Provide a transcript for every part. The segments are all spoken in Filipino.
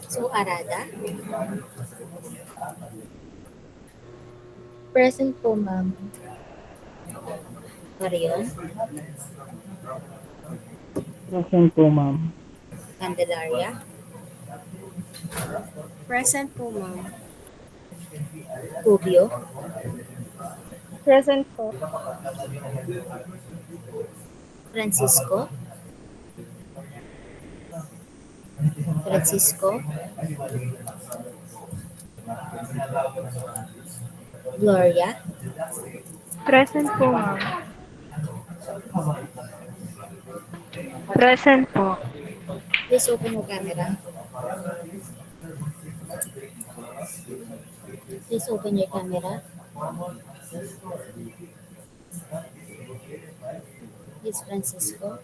So, Arada? Present po, ma'am. Marion? Present po, ma'am. Candelaria? Present po, ma'am. Rubio? Present po. Francisco? Francisco? Gloria? Present po, ma'am. Present po. Please open your camera. Please open your camera. Yes, Francisco.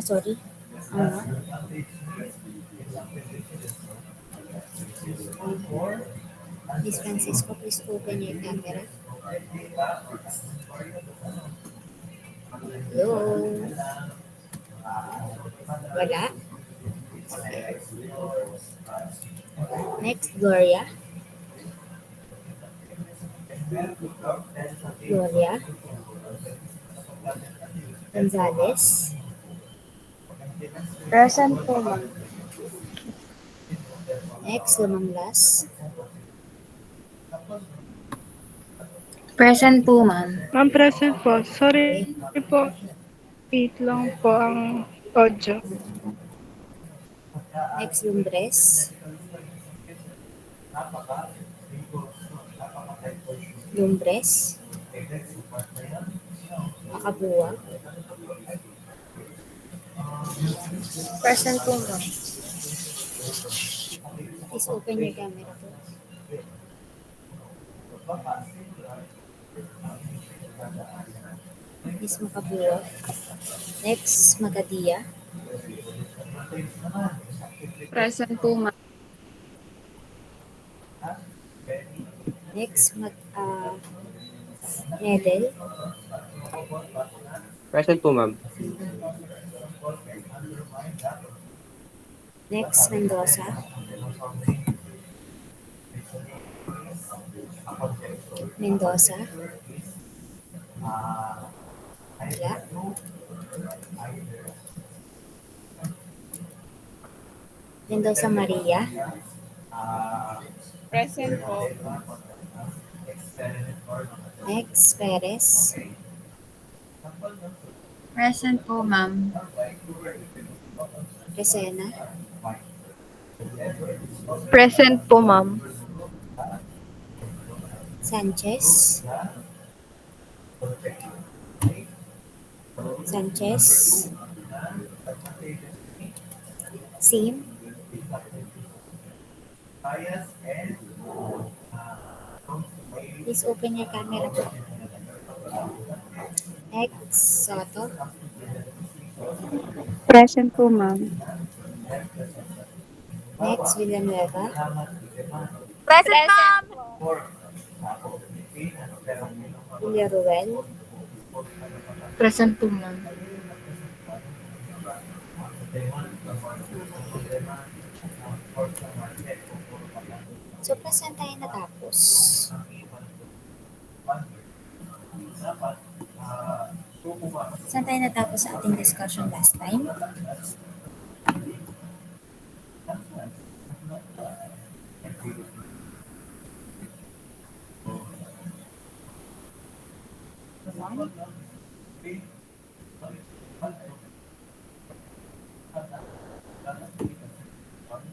Sorry. Miss Francisco, please open your camera. Hello? Wala? Next, Gloria. Gloria. Gonzales. Present po, ma'am. Next, Lumanglas. Present po, ma'am. Ma'am, present po. Sorry po. Wait lang po ang audio. Next, Lumbres. Lumbres. Makabua. Present po, ma'am. Please open your camera po. Miss Makabua. Next, Magadia. Present po, ma'am. Next, Nedel. Present po, ma'am. Next, Mendoza. Mendoza. Wala. Mendoza Maria. Present po. Next, Perez. Present po, ma'am. Resena. Present po, ma'am. Sanchez. Sanchez. Sim. Please open your camera po. Next, Soto. Present po, ma'am. Next, Villanueva. Present, ma'am. Villaruel. Present po, ma'am. So, saan tayo natapos? Saan tayo natapos sa ating discussion last time?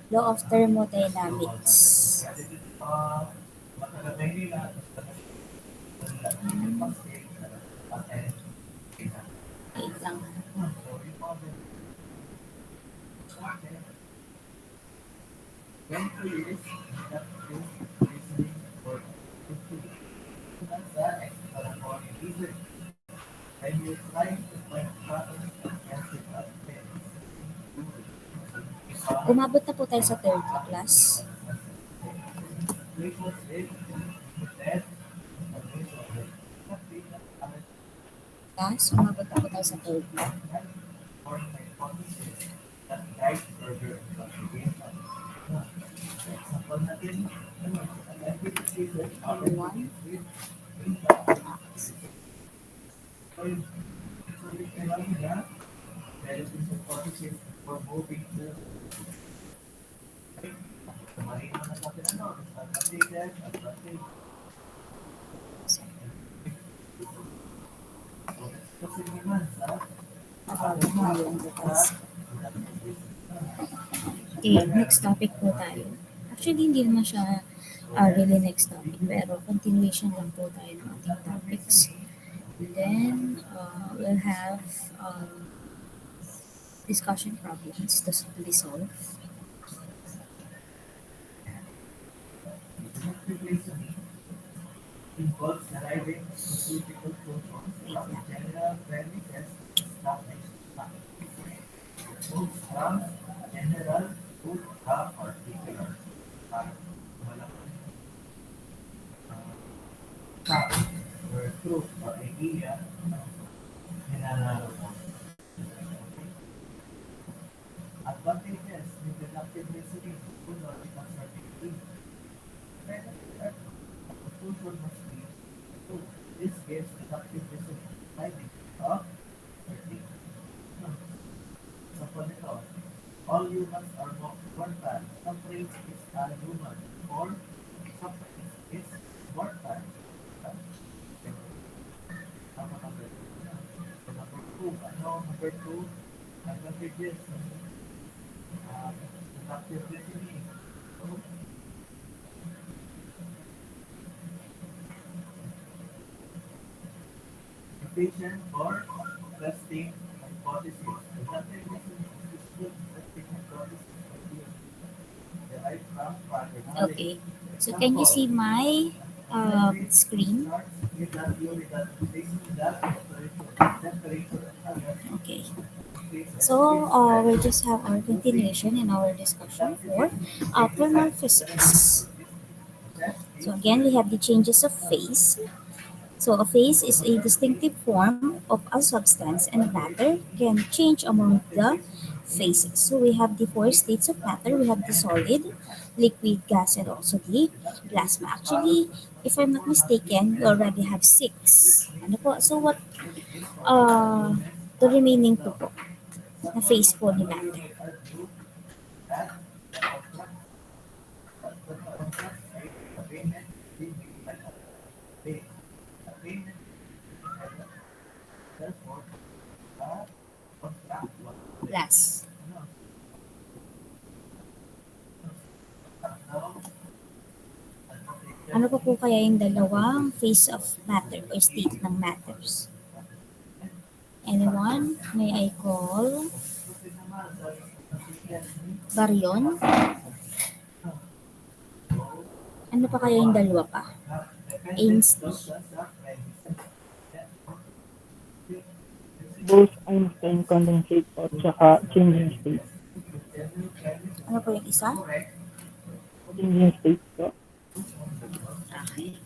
Law of thermodynamics. Wait lang. Umabot na po tayo sa third law class. Class, umabot na po tayo sa third law. Everyone? Okay, next topic po tayo. Actually, hindi naman siya really next topic, pero continuation lang po tayo ng ating topics. And then, we'll have discussion problems to be solved. Wait lang. Okay, so can you see my screen? Okay, so we'll just have our continuation in our discussion for thermal physics. So again, we have the changes of phase. So a phase is a distinctive form of a substance, and matter can change among the phases. So we have the four states of matter. We have the solid, liquid, gas, and also the plasma. Actually, if I'm not mistaken, we already have six. Ano po? So what the remaining two po na phase po ni matter? Last. Ano pa po kaya yung dalawang phase of matter or state ng matters? Anyone? May I call? Baryon? Ano pa kaya yung dalawa pa? Einstein. Bose-Einstein condensate po, tsaka changing state. Ano po yung isa? Changing state po. Okay.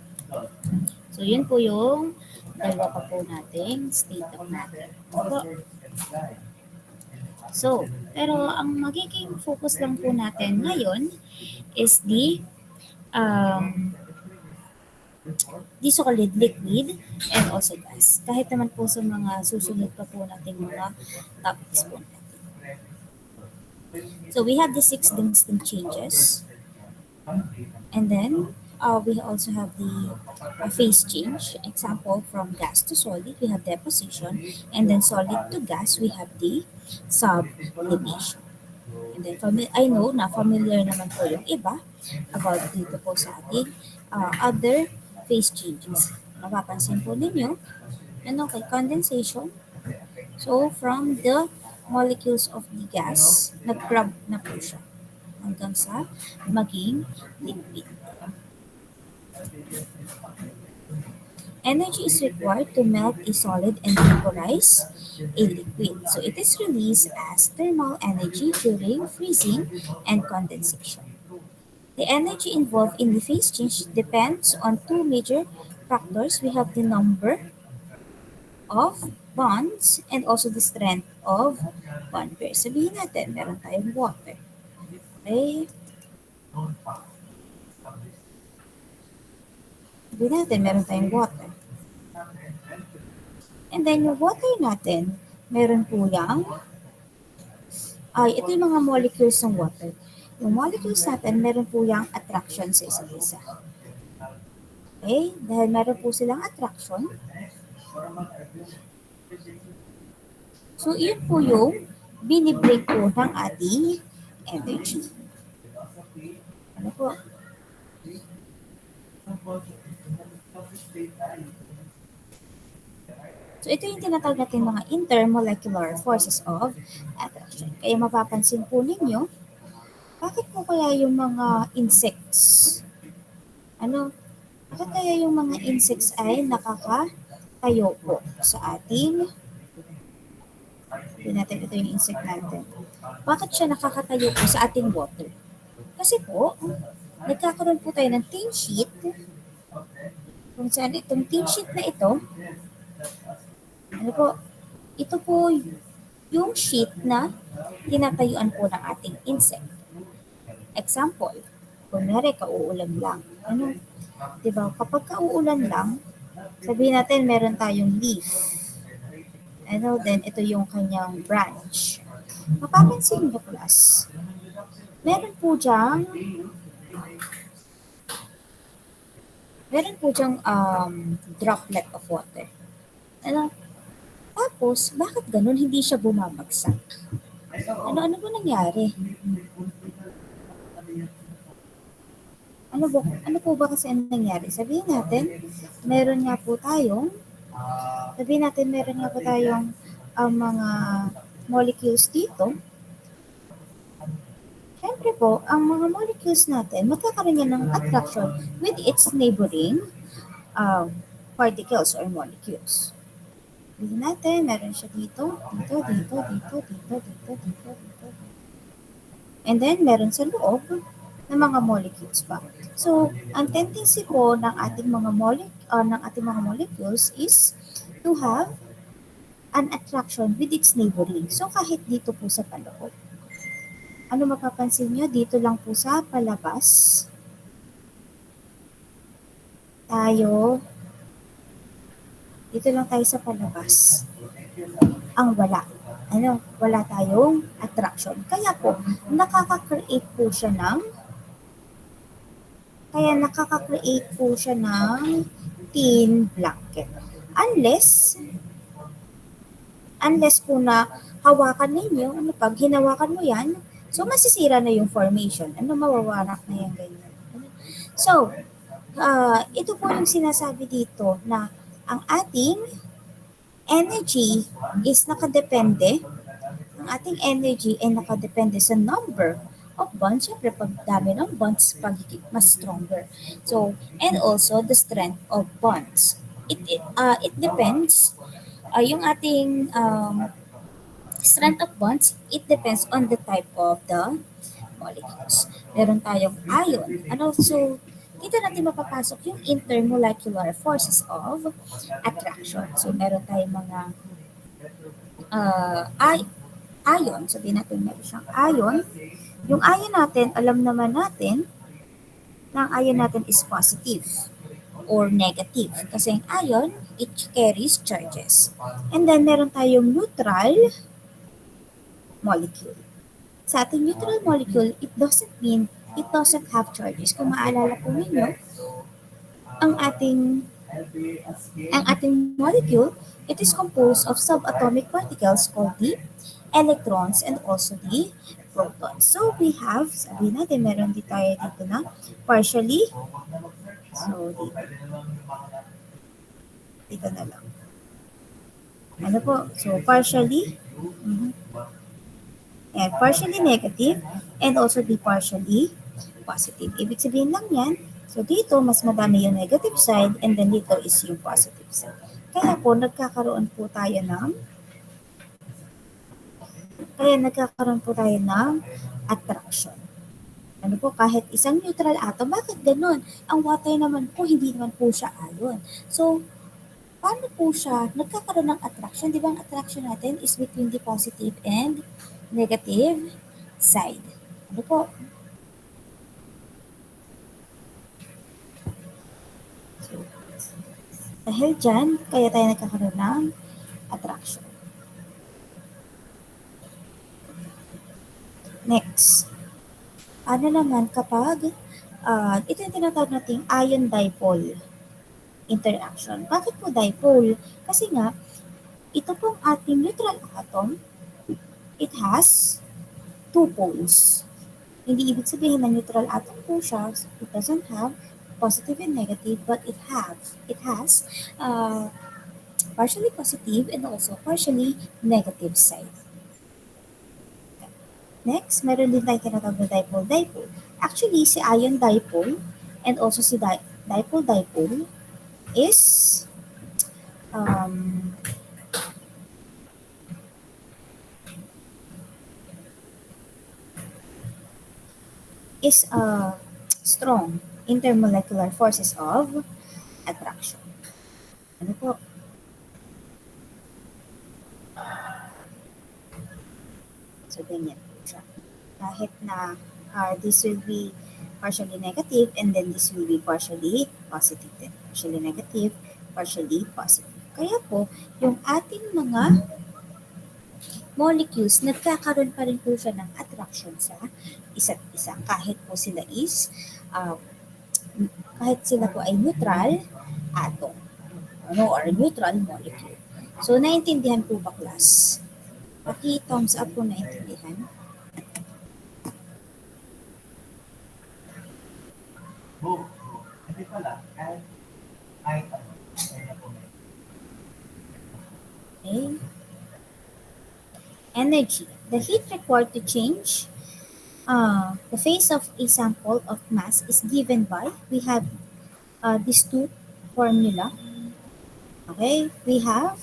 So, yun po yung dalawa pa po nating state of matter. Opo. So, pero ang magiging focus lang po natin ngayon is the solid, liquid, and also gas. Kahit naman po sa mga susunod pa po nating mga topics po natin. So, we have the 6 distinct changes. And then, we also have the phase change. Example, from gas to solid, we have deposition. And then solid to gas, we have the sublimation. And then, I know na familiar naman po yung iba about dito po sa ating other phase changes. Mapapansin po ninyo, ano kay condensation. So, from the molecules of the gas, nag-grab na po siya hanggang sa maging liquid. Energy is required to melt a solid and vaporize a liquid. So it is released as thermal energy during freezing and condensation. The energy involved in the phase change depends on two major factors. We have the number of bonds and also the strength of bond pairs. Sabihin natin, meron tayong water. Okay? Sabihin natin, meron tayong water. And then yung water natin, meron po yang, ito yung mga molecules ng water. Yung molecules natin, meron po yung attraction sa isa't isa. Okay? Dahil meron po silang attraction, so yun po yung binibreak po ng ating energy. Ano po? So ito yung tinatawag natin mga intermolecular forces of attraction. Kaya mapapansin po ninyo, bakit po kaya yung mga insects, bakit kaya yung mga insects ay nakakatayo po sa ating, natin ito yung insect natin. Bakit siya nakakatayo po sa ating water? Kasi po, nagkakaroon po tayo ng thin sheet, kung saan itong thin sheet na ito, ito po yung sheet na tinatayuan po ng ating insect. Example, kunwari kauulan lang. Diba? Kapag kauulan lang, sabihin natin meron tayong leaf. Then ito yung kanyang branch. Mapapansin nyo class, meron po diyang droplet of water. Tapos, bakit ganun hindi siya bumabagsak? Ano ba nangyari? Ano po ba kasi ang nangyari? Sabihin natin, meron nga po tayong mga molecules dito. Siyempre po, ang mga molecules natin, magkakaroon yan ng attraction with its neighboring particles or molecules. Sabihin natin, meron siya dito. And then, meron sa loob ng mga molecules pa. So, ang tendency po ng ating mga molecules is to have an attraction with its neighboring. So, kahit dito po sa paloob. Ano mapapansin nyo? Dito lang po sa palabas. Dito lang tayo sa palabas. Ang wala. Wala tayong attraction. Kaya po, nakaka-create po siya ng thin blanket. Unless po na hawakan ninyo, pag hinawakan mo yan, so masisira na yung formation. Mawawarak na yan ganyan. So, ito po yung sinasabi dito na ang ating energy is nakadepende. Ang ating energy ay nakadepende sa number of bonds. Siyempre, pag dami ng bonds, mas stronger. So, and also the strength of bonds. It depends. Yung ating strength of bonds, it depends on the type of the molecules. Meron tayong ion. So, dito natin mapapasok yung intermolecular forces of attraction. So, meron tayong mga ion. Sabihin natin meron siyang ion. Yung ion natin, alam naman natin na ang ion natin is positive or negative. Kasi yung ion, it carries charges. And then, meron tayong neutral molecule. Sa ating neutral molecule, it doesn't mean it doesn't have charges. Kung maalala po ninyo, ang ating molecule, it is composed of subatomic particles called the electrons and also the protons. So, we have, sabihin natin, meron tayo dito na partially. So, dito na lang. So, partially. And partially negative and also the partially positive. Ibig sabihin lang yan, So dito, mas madami yung negative side and then dito is yung positive side. Kaya po, nagkakaroon po tayo ng attraction. Ano po, kahit isang neutral atom, bakit ganun? Ang water naman po, hindi naman po siya ion. So, paano po siya nagkakaroon ng attraction? Di ba ang attraction natin is between the positive and negative side. Ano po? So, dahil dyan, kaya tayo nagkakaroon ng attraction. Next. Ano naman kapag ito yung tinatawag nating ion dipole interaction. Bakit po dipole? Kasi nga, ito pong ating neutral atom, it has two poles. Hindi ibig sabihin na neutral atom po siya, it doesn't have positive and negative, but it has partially positive and also partially negative side. Next, meron din tayo tinatawag na dipole-dipole. Actually, si ion dipole and also si dipole-dipole is um, strong intermolecular forces of attraction. Ano po? So, ganyan po siya. Kahit na this will be partially negative and then this will be partially positive din. Partially negative, partially positive. Kaya po, yung ating mga molecules, nagkakaroon pa rin po siya ng attraction sa isa't isa. Kahit po sila kahit sila po ay neutral atom. Or neutral molecule. So, naintindihan po ba, class? Paki-thumbs up po naintindihan. Okay. Energy. The heat required to change the phase of a sample of mass is given by, we have these two formula. Okay, we have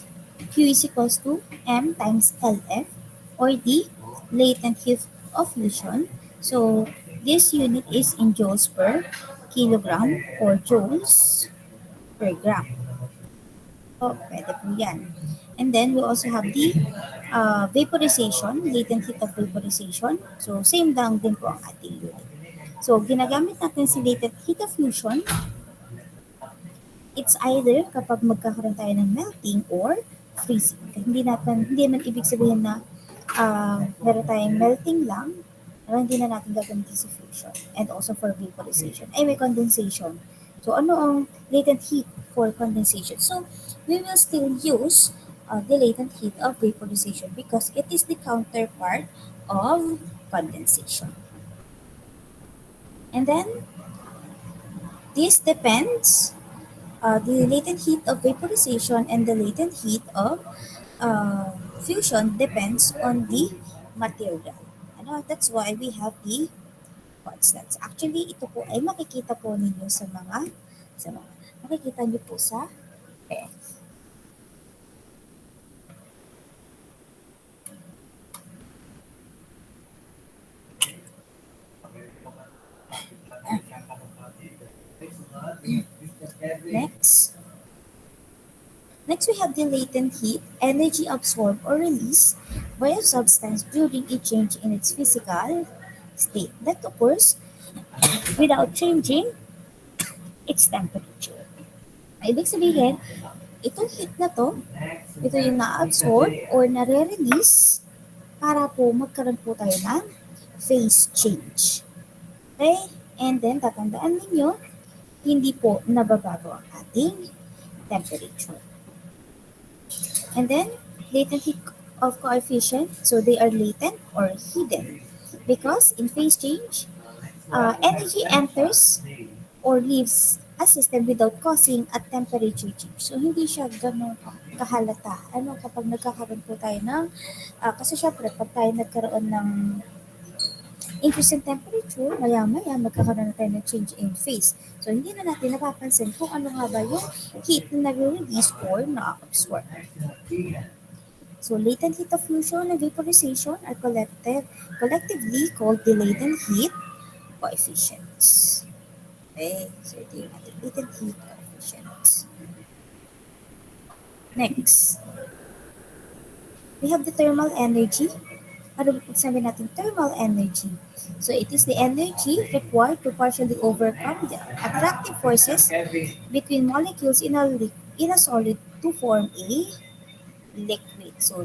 Q is equals to M times LF, or the latent heat of fusion. So, this unit is in joules per kilogram or joules per gram. Oh, pwede po yan. And then, we also have the vaporization, latent heat of vaporization. So, same lang din po ang ating unit. So, ginagamit natin si latent heat of fusion. It's either kapag magkakaroon tayo ng melting or freezing. Hindi naman ibig sabihin na meron tayong melting lang, pero hindi na natin gagamitin sa fusion. And also for vaporization. Ay, may condensation. So, ano ang latent heat for condensation? So, we will still use the latent heat of vaporization because it is the counterpart of condensation. And then, this depends, the latent heat of vaporization and the latent heat of fusion depends on the material. That's why we have the constants. Actually, ito po ay makikita po ninyo sa mga makikita niyo po sa pen. Next, we have the latent heat, energy absorbed or released by a substance during a change in its physical state that occurs without changing its temperature. Ibig sabihin, itong heat na to, ito yung na-absorb or nare-release para po magkaroon po tayo ng phase change. Okay? And then, tatandaan ninyo, hindi po nababago ang ating temperature. And then, latent heat of coefficient, so they are latent or hidden. Because in phase change, energy enters or leaves a system without causing a temperature change. So, hindi siya ganun kahalata. Kapag nagkakaroon po tayo ng, kasi syempre, pag tayo nagkaroon ng increase in temperature, maya-maya magkakaroon na tayo ng change in phase. So, hindi na natin napapansin kung ano nga ba yung heat na nare-release or na-absorb. So, latent heat of fusion and vaporization are collectively called the latent heat coefficients. Okay, so ito yung ating latent heat coefficients. Next, we have the thermal energy. Ano ba sabi natin thermal energy? So, it is the energy required to partially overcome the attractive forces between molecules in a solid to form a liquid. So,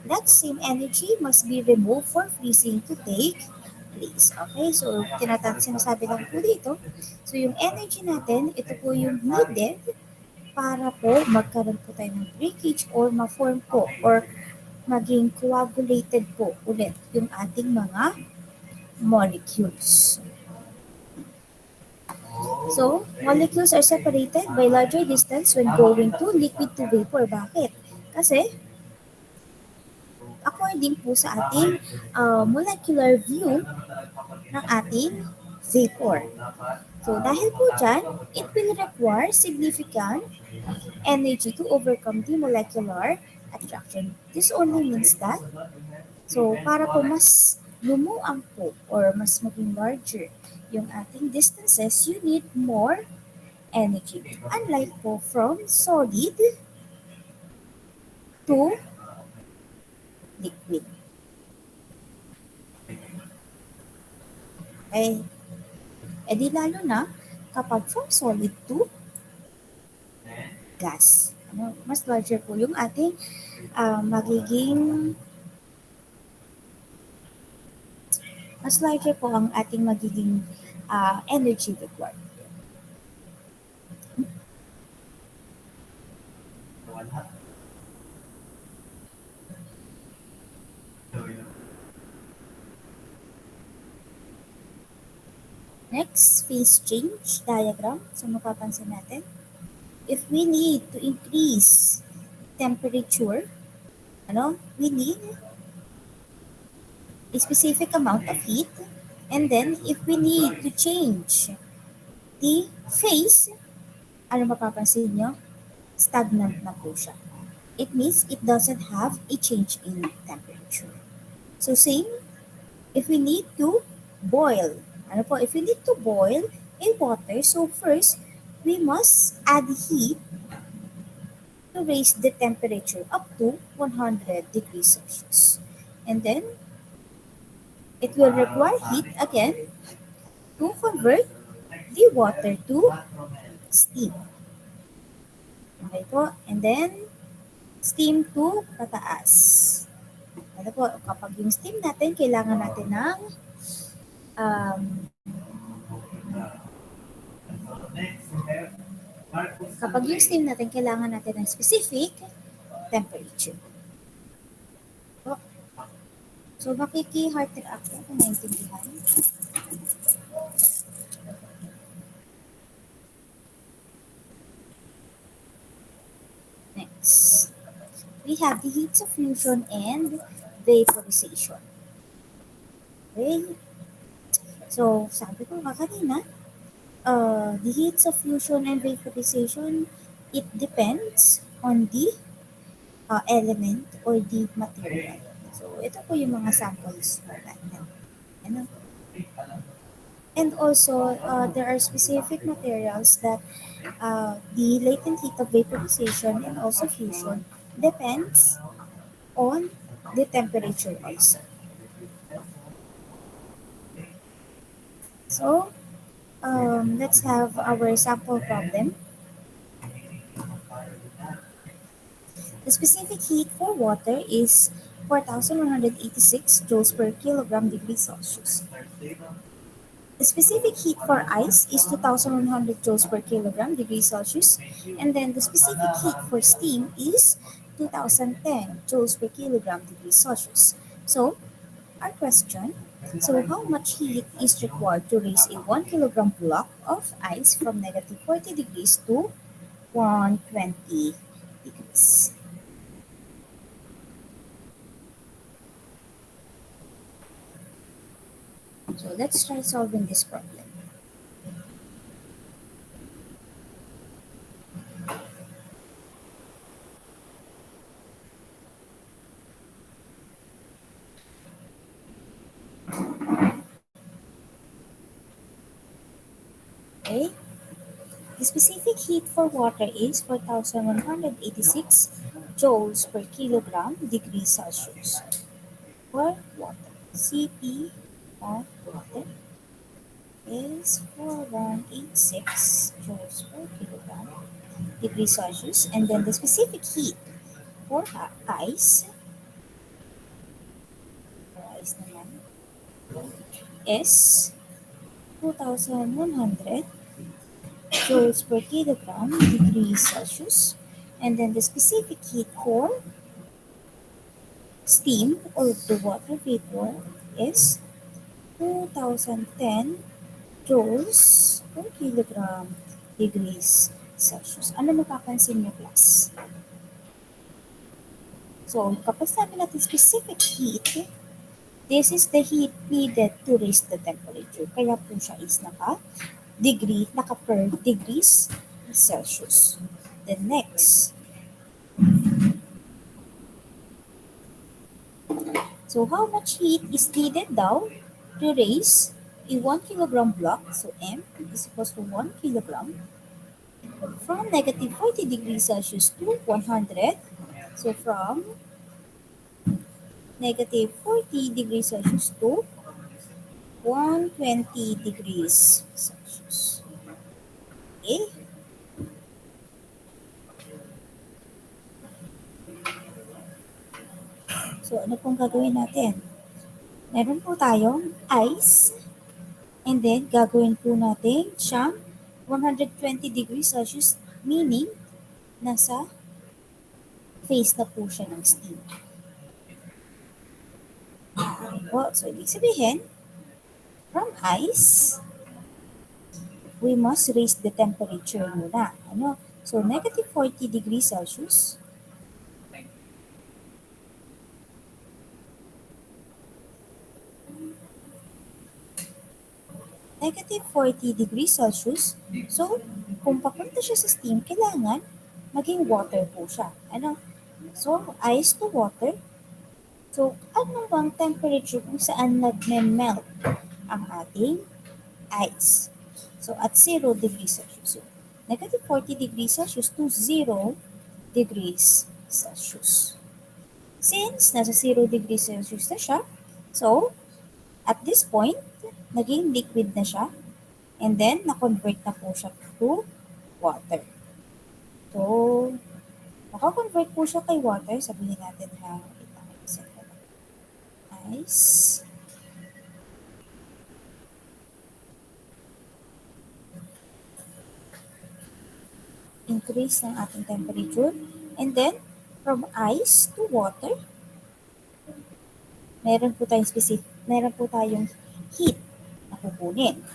that same energy must be removed for freezing to take place. Okay? So, sinasabi lang po dito. So, yung energy natin, ito po yung needed para po magkaroon po tayo ng breakage or ma-form po or maging coagulated po ulit yung ating mga molecules. So, molecules are separated by larger distance when going to liquid to vapor. Bakit? Kasi, according po sa ating molecular view ng ating vapor. So, dahil po dyan, it will require significant energy to overcome the molecular attraction. This only means that, so para po mas lumuang po or mas maging larger yung ating distances, you need more energy. Unlike po from solid to liquid. Okay. E di lalo na kapag from solid to gas. Mas larger po yung ating mas larger po ang ating magiging energy required. Next, phase change diagram. So, mapapansin natin. If we need to increase temperature, we need a specific amount of heat. And then, if we need to change the phase, mapapansin nyo? Stagnant na po siya. It means it doesn't have a change in temperature. So, same, if we need to boil, if we need to boil a water, so first, we must add heat to raise the temperature up to 100 degrees Celsius. And then, it will require heat again to convert the water to steam. Okay po? And then, steam to pataas. Po, kapag yung steam natin, kailangan natin ng specific temperature. So, makiki-heart reaction kung naintindihan. Next, we have the heats of fusion and vaporization. Okay? So, sabi ko kanina, the heats of fusion and vaporization, it depends on the element or the material. So, ito po yung mga samples natin. And also, there are specific materials that the latent heat of vaporization and also fusion depends on the temperature also. So, let's have our sample problem. The specific heat for water is 4,186 joules per kilogram degree Celsius. The specific heat for ice is 2,100 joules per kilogram degree Celsius, and then the specific heat for steam is 2,010 joules per kilogram degree Celsius. So, our question, so how much heat is required to raise a 1 kilogram block of ice from negative 40 degrees to 120 degrees? So let's try solving this problem. Okay. The specific heat for water is 4186 joules per kilogram degrees Celsius. For water, Cp of water is 4186 joules per kilogram degrees Celsius. And then the specific heat for ice, naman, is 2100 joules per kilogram degrees Celsius. And then the specific heat for steam or the water vapor is 2010 joules per kilogram degrees Celsius. Ano mapapansin niyo, class? So, kapag sabi natin specific heat, this is the heat needed to raise the temperature. Kaya po siya is naka per degrees Celsius. Then next. So, how much heat is needed daw to raise a 1 kilogram block? So, M is equals to 1 kilogram from negative 40 degrees Celsius to 100. So, from negative 40 degrees Celsius to 120 degrees Celsius. Okay? So, ano pong gagawin natin? Meron po tayong ice, and then gagawin po natin siyang 120 degrees Celsius, meaning nasa phase na po siya ng steam. Okay, so ibig sabihin, from ice, we must raise the temperature muna. Ano? So, negative 40 degrees Celsius. Negative 40 degrees Celsius. So, kung papunta siya sa steam, kailangan maging water po siya. Ano? So, ice to water. So, ano bang temperature kung saan nagme-melt ang ating ice? So, at 0 degrees Celsius. So, negative 40 degrees Celsius to 0 degrees Celsius. Since nasa 0 degrees Celsius na siya, so, at this point, naging liquid na siya, and then, na-convert na po siya to water. So, naka-convert po siya kay water. Sabihin natin na ice. Increase ng ating temperature. And then, from ice to water, meron po tayong heat na kukunin.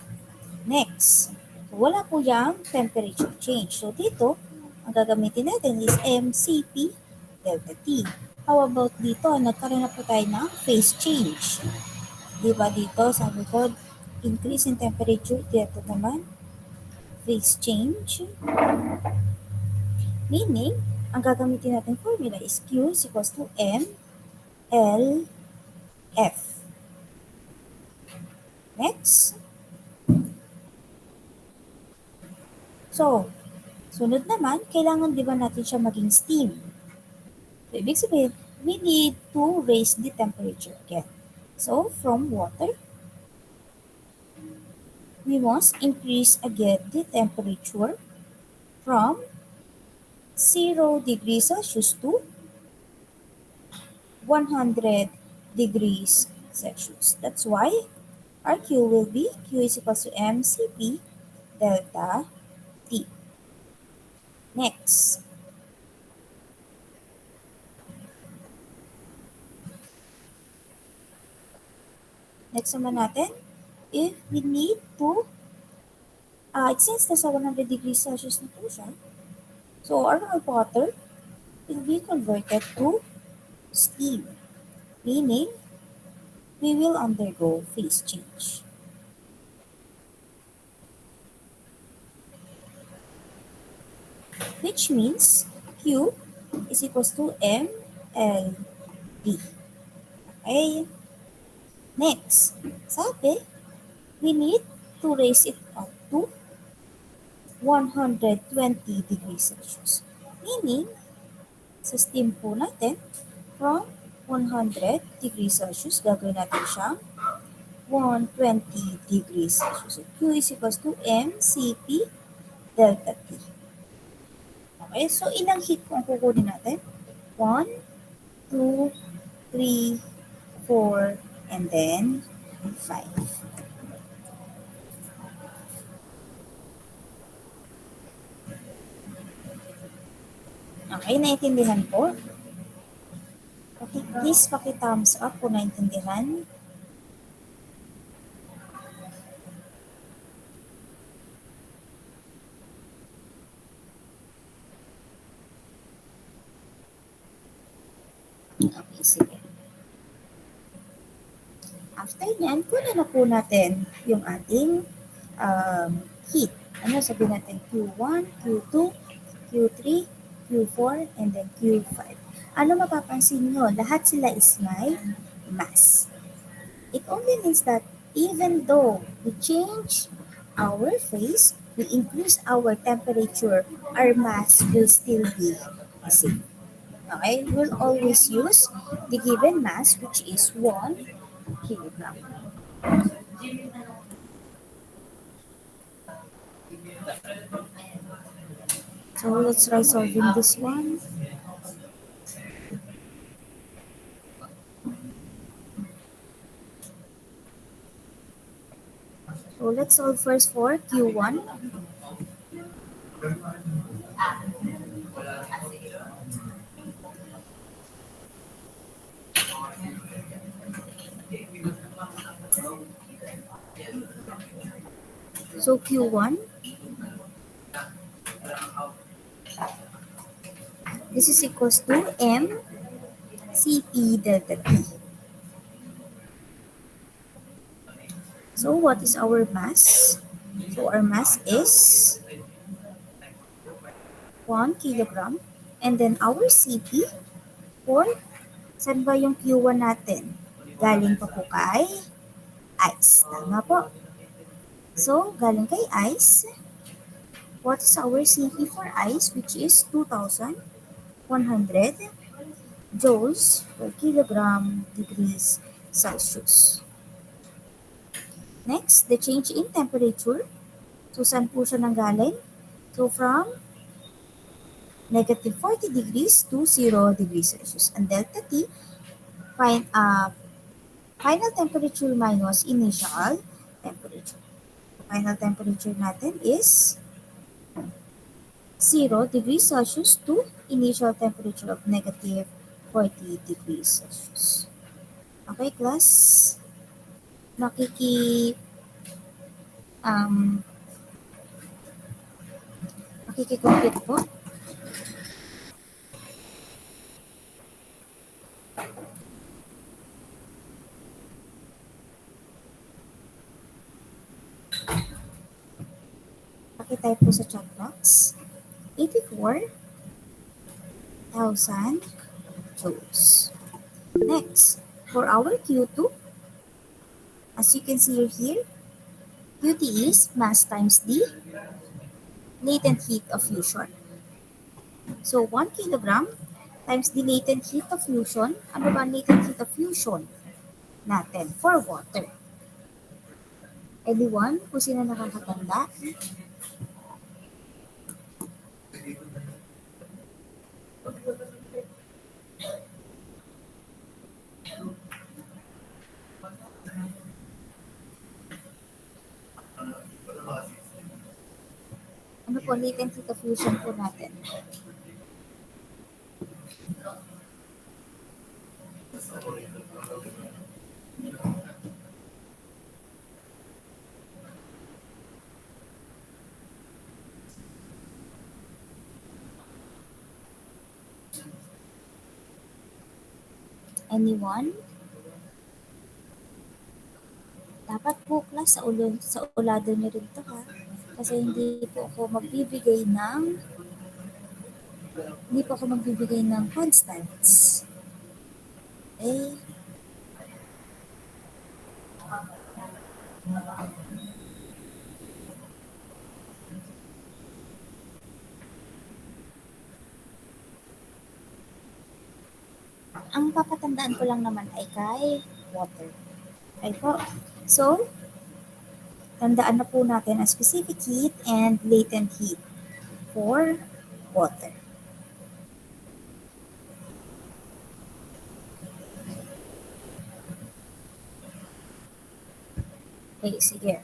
Next, so wala po yung temperature change. So dito, ang gagamitin natin is mCp delta T. How about dito? Nagkaroon na po tayo ng phase change. Diba dito, sabi ko, increase in temperature. Dito naman, phase change. Meaning, ang gagamitin natin formula is Q is equals to M L F. Next. So, sunod naman, kailangan di ba natin siya maging steam? So, ibig sabihin, we need to raise the temperature again. So, from water, we must increase again the temperature from 0 degrees Celsius to 100 degrees Celsius. That's why our Q will be Q is equal to mCp delta T. Next. Next naman natin, if we need to, since nasa 100 degrees Celsius na po siya, so our water will be converted to steam, meaning we will undergo phase change. which means Q is equals to MLB. Okay? Next, sabi, we need to raise it up to 120 degrees Celsius. Meaning, sa steam po natin, from 100 degrees Celsius, gagawin natin siyang 120 degrees Celsius. So, Q is equals to mCp delta T. Okay, so ilang heat po ang kukunin natin? 1, 2, 3, 4, and then 5. Okay, naintindihan po? Okay, please paki-thumbs up kung naintindihan. Okay, sige. After nyan, kunin na po natin yung ating heat. Ano, sabihin natin Q1, Q2, Q3, Q4, and then Q5. Ano mapapansin nyo? Lahat sila is may mass. It only means that even though we change our phase, we increase our temperature, our mass will still be the same. Okay, we'll always use the given mass, which is 1 kilogram. So let's try solving this one. So let's solve first for Q1. So Q1, this is equals to M Cp delta T. So what is our mass? So our mass is 1 kilogram. And then our Cp for, saan ba yung Q1 natin? Galing pa po kay ice. Tama po. So, galing kay ice, what is our Cp for ice, which is 2,100 joules per kilogram degrees Celsius. Next, the change in temperature. So, saan po siya nanggaling? So, from negative 40 degrees to 0 degrees Celsius. And delta T, final temperature minus initial temperature. Final temperature natin is 0 degrees Celsius to initial temperature of negative 40 degrees Celsius. Okay, class? Um, makiki-compute po. Pakitype po sa chat box. 84,000 joules. Next, for our Q2, as you can see here, Qt is mass times the latent heat of fusion. So, 1 kilogram times the latent heat of fusion. Ano ba ang latent heat of fusion natin for water? Anyone? Kung sino nakakatanda? Ano po latent heat of fusion po natin? Anyone? Dapat po class sa ulado niyo rin to ha. Kasi hindi po ako magbibigay ng Hindi po ako magbibigay ng constants. Okay? Ang papatandaan ko lang naman ay kay water. Okay po. So, tandaan na po natin ang specific heat and latent heat for water. Okay, sige.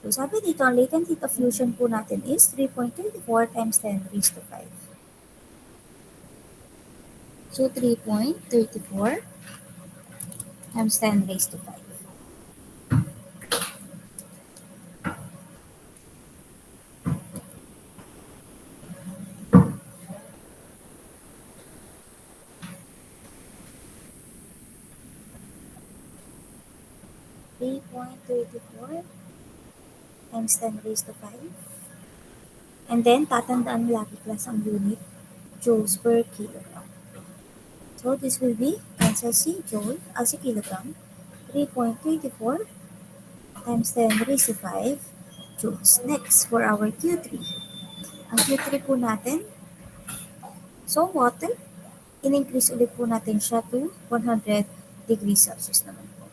So, sabi dito, ang latent heat of fusion po natin is 3.24 times 10 raised to 5. So, 3.34 times 10 raised to 5. Three point 34 times 10 raised to 5. And then, tatandaan lagi class ang unit, joules per kilogram. So, this will be, cancel C, joule, as a kilogram, 3.24 times 10 raised to 5 joules. Next, for our Q3. Ang Q3 po natin, so water, in-increase ulit po natin siya to 100 degrees Celsius naman po.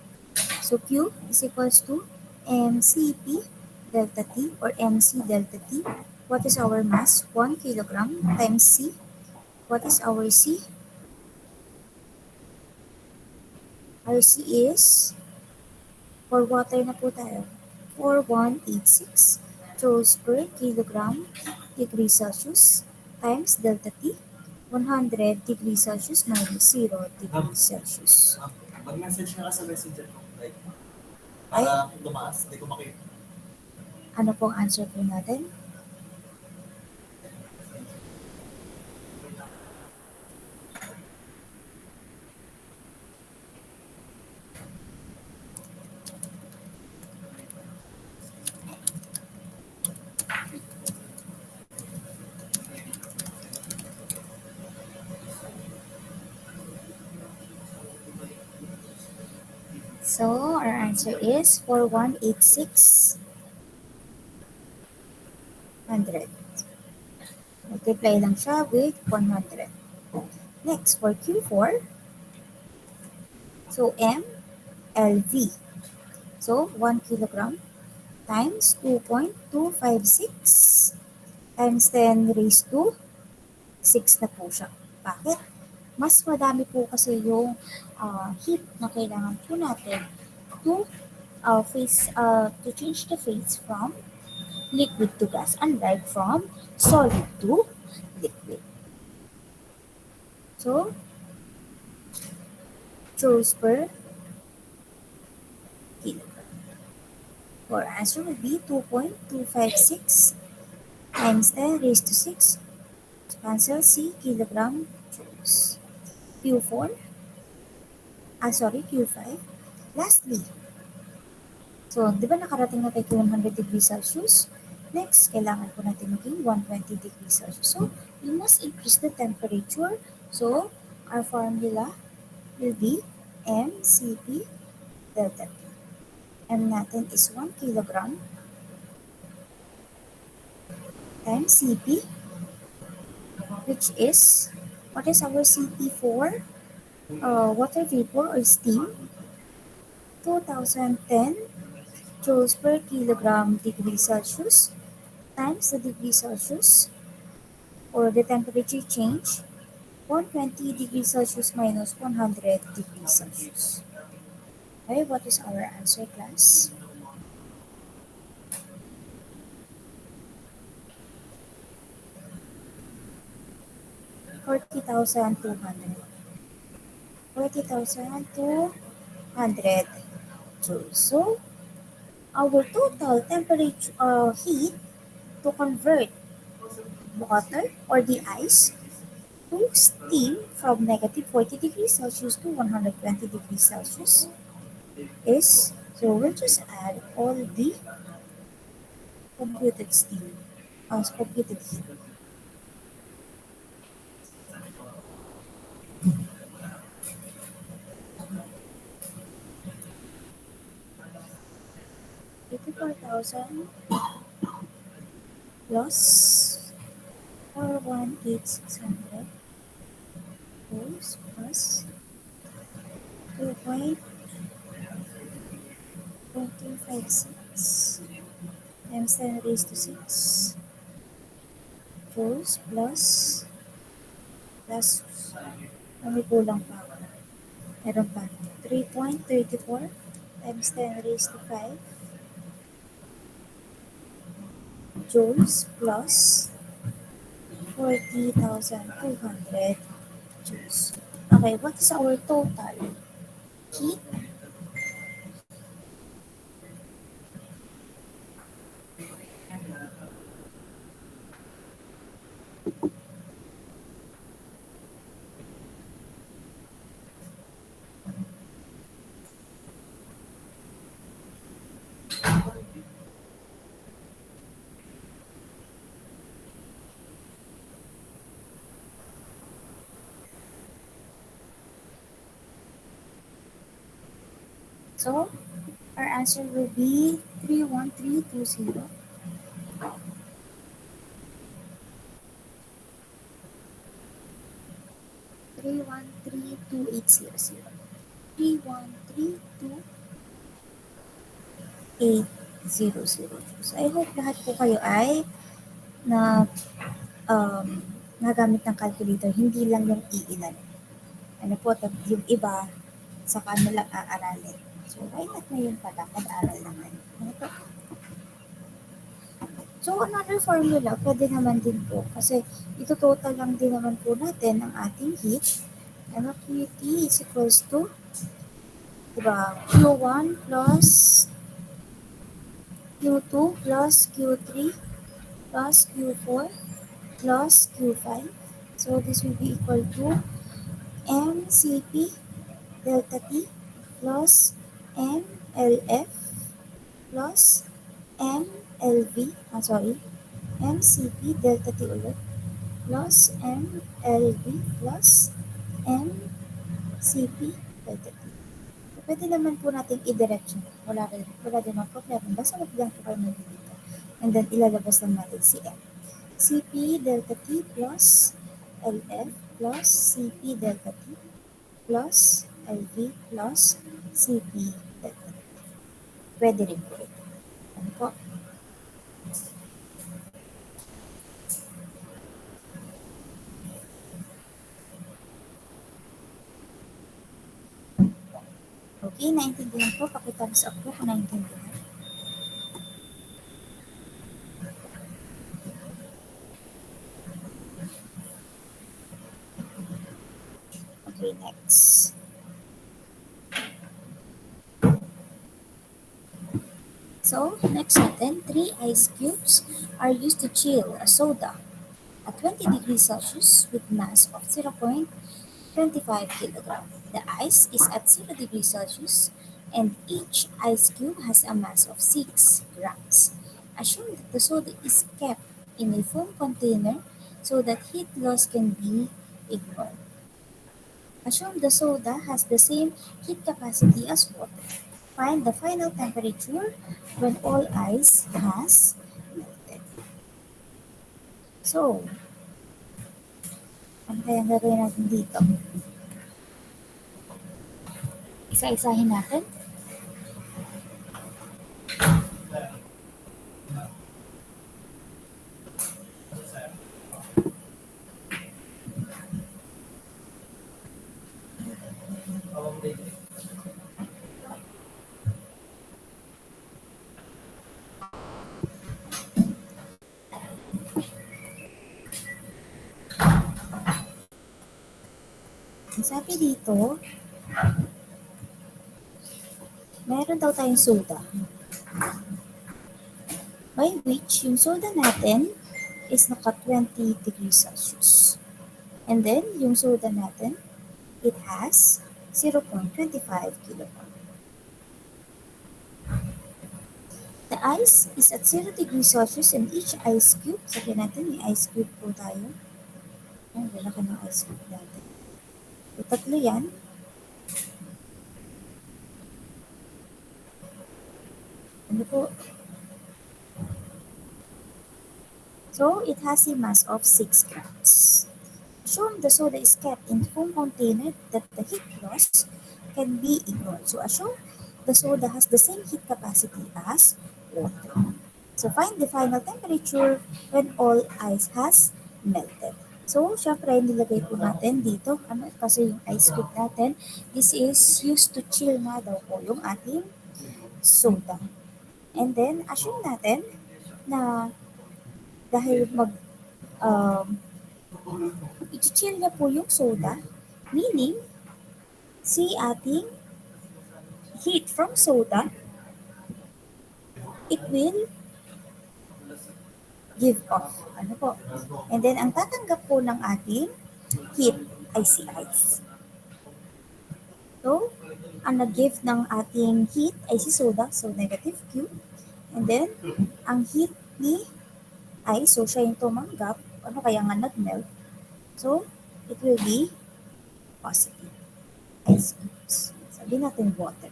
So, Q is equals to mCp delta T or mc delta T. What is our mass? 1 kilogram times C. What is our C? Our C is, for water na po tayo, 4186 joules per kilogram degrees Celsius times delta T, 100 degrees Celsius minus 0 degrees Celsius. Mag-message na ka sa messenger ko. Like, para tumaas, hindi ko makita. Ano pong answer po natin? So, our answer is 4186 100. Multiply lang siya with 100. Next, for Q4, so M, LV. So, 1 kilogram times 2.256 times 10 raised to 6 na po siya. Bakit? Mas madami po kasi yung heat na kailangan po natin to change the phase from liquid to gas, unlike from solid to liquid. So, joules per kilogram. Our answer would be 2.256 times 10 raised to 6. Cancel C, kilogram, joules. Q4, Q5. Lastly, so, di ba nakarating na tayo 100 degrees Celsius? Next, kailangan po natin maging 120 degrees Celsius. So, we must increase the temperature. So, our formula will be mCp delta T. M natin is 1 kilogram times Cp, which is, what is our Cp for? Water vapor or steam, 2010 joules per kilogram degree Celsius times the degree Celsius or the temperature change, 120 degrees Celsius minus 100 degrees Celsius. Okay, what is our answer, class? $40,200. 40,200 joules. So, our total temperature heat to convert water or the ice to steam from negative 40 degrees Celsius to 120 degrees Celsius is, so we'll just add all the computed steam, computed heat. 84,000 plus 418,600 plus 2.4256 times 10 raised to 6 joules plus may kulang pa ako. Meron pa. 3.34 times 10 raised to 5 joules plus 40,200 joules. Okay, what is our total heat? So, our answer will be 31320. 3132800. 3132800. So, I hope lahat po kayo ay na nagamit ng calculator, hindi lang yung iilan. Ano po, yung iba, sa kanila aaralin. So, why not ngayon pala, mag-aral naman. Ano po? So, another formula, pwede naman din po. Kasi, ito total lang din naman po natin ang ating heat. Ano, QT is equals to, diba, Q1 plus Q2 plus Q3 plus Q4 plus Q5. So, this will be equal to MCP delta T plus MLF plus MCP delta T ulit plus MLV plus MCP delta T. So, pwede naman po natin i-direction. Wala din ang problema. Basta wag lang po kayo dito. And then, ilalabas lang natin si M. CP delta T plus LF plus CP delta T plus LV plus CP delta T. Pwede rin po ito. Ano po? Okay, naintindihan po. Pakitams up po kung naintindihan. Okay, next. So, next natin, 3 ice cubes are used to chill a soda at 20 degrees Celsius with mass of 0.25 kilogram. The ice is at 0 degrees Celsius and each ice cube has a mass of 6 grams. Assume that the soda is kept in a foam container so that heat loss can be ignored. Assume the soda has the same heat capacity as water. Find the final temperature when all ice has melted. So, ano kaya gagawin natin dito? Isa-isahin natin. Sabi dito, meron daw tayong soda. By which, yung soda natin is naka 20 degrees Celsius. And then, yung soda natin, it has 0.25 kilogram. The ice is at 0 degrees Celsius and each ice cube, sabi natin, may ice cube po tayo. Ang lalaki ng ice cube natin. So, tatlo yan. And Ano po? So, it has a mass of 6 grams. Assume the soda is kept in foam container that the heat loss can be ignored. So, assume the soda has the same heat capacity as water. So, find the final temperature when all ice has melted. So, syempre, nilagay po natin dito, kasi yung ice cube natin, this is used to chill nga daw po yung ating soda. And then, assume natin na dahil i-chill niya po yung soda, meaning, si ating heat from soda, it will give off. Ano po? And then, ang tatanggap po ng ating heat ay si ice. So, ang nag-give ng ating heat ay si soda, so negative Q. And then, ang heat ni ice, so siya yung tumanggap, ano kaya nga nag-melt. So, it will be positive. Ice cubes. Sabi natin water.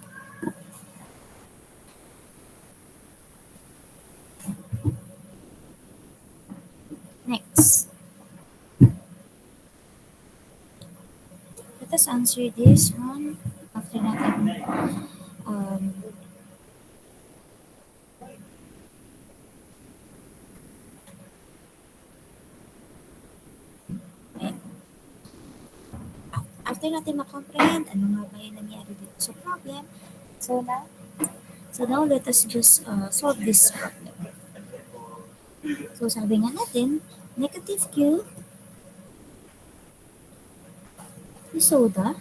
Next. Let us answer this one after natin after natin ma-comprehend ano nga ba yung nangyari dito sa problem. So now let us just solve this problem. So sabi nga natin, negative Q ni soda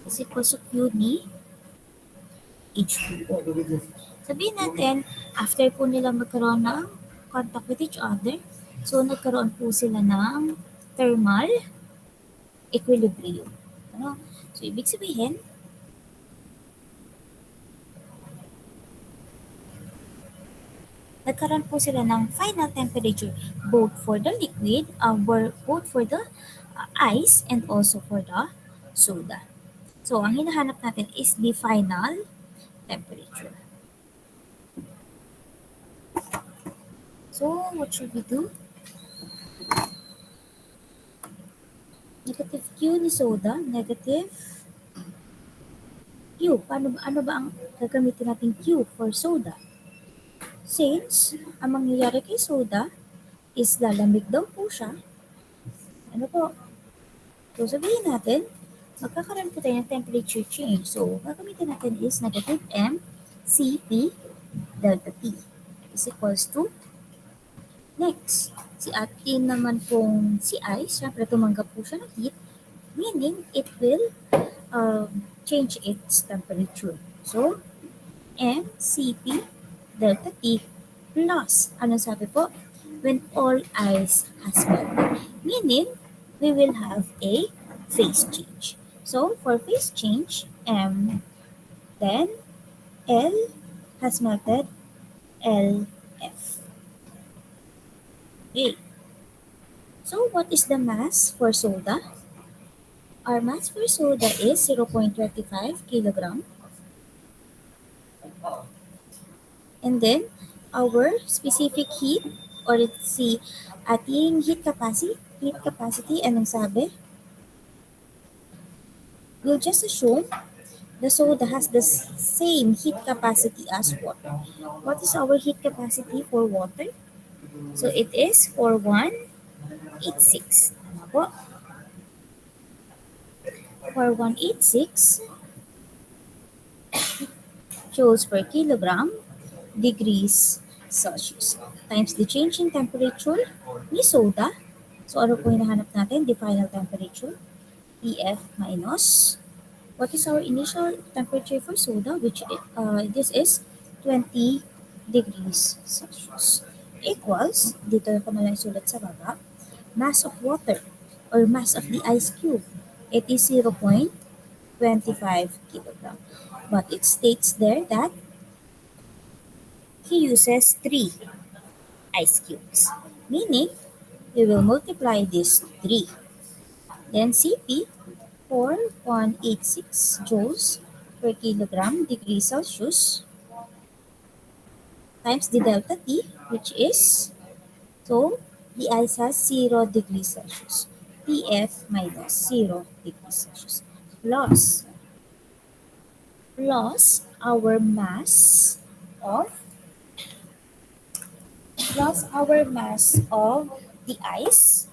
is equal to Q ni H2O. Sabihin natin, after po nila magkaroon ng contact with each other, so nagkaroon po sila ng thermal equilibrium. Ano? So, ibig sabihin, nagkaroon po sila ng final temperature both for the liquid, both for the ice, and also for the soda. So, ang hinahanap natin is the final temperature. So, what should we do? Negative Q ni soda, negative Q. Ano ba ang gagamitin natin Q for soda? Since, ang mangyayari kay soda is lalamig daw po siya. Ano po? So, sabihin natin, magkakaroon po tayo ng temperature change. So, gagamitin natin is negative M Cp delta T is equals to next. Si atin naman pong si ice, syempre tumanggap po siya ng heat, meaning it will change its temperature. So, M Cp delta T plus, ano sabi po? When all ice has melted. Meaning, we will have a phase change. So, for phase change, M, then L has melted, LF. Okay. So, what is the mass for soda? Our mass for soda is 0.25 kilogram. And then, our specific heat, or let's see, ating heat capacity, anong sabi? We'll just assume the soda has the same heat capacity as water. What is our heat capacity for water? So, it is 4186. Tama po? 4186 joules per kilogram degrees Celsius times the change in temperature ni soda. So, ano po hinahanap natin? The final temperature. EF minus, what is our initial temperature for soda? Which this is 20 degrees Celsius. Equals, dito ko na lang isulat sa baba, mass of water or mass of the ice cube. It is 0.25 kilogram. But it states there that he uses 3 ice cubes. Meaning, we will multiply this 3. Then Cp for 186 joules per kilogram degree Celsius times the delta T, which is, so the ice has 0 degrees Celsius. Tf minus 0 degrees Celsius plus our mass of the ice.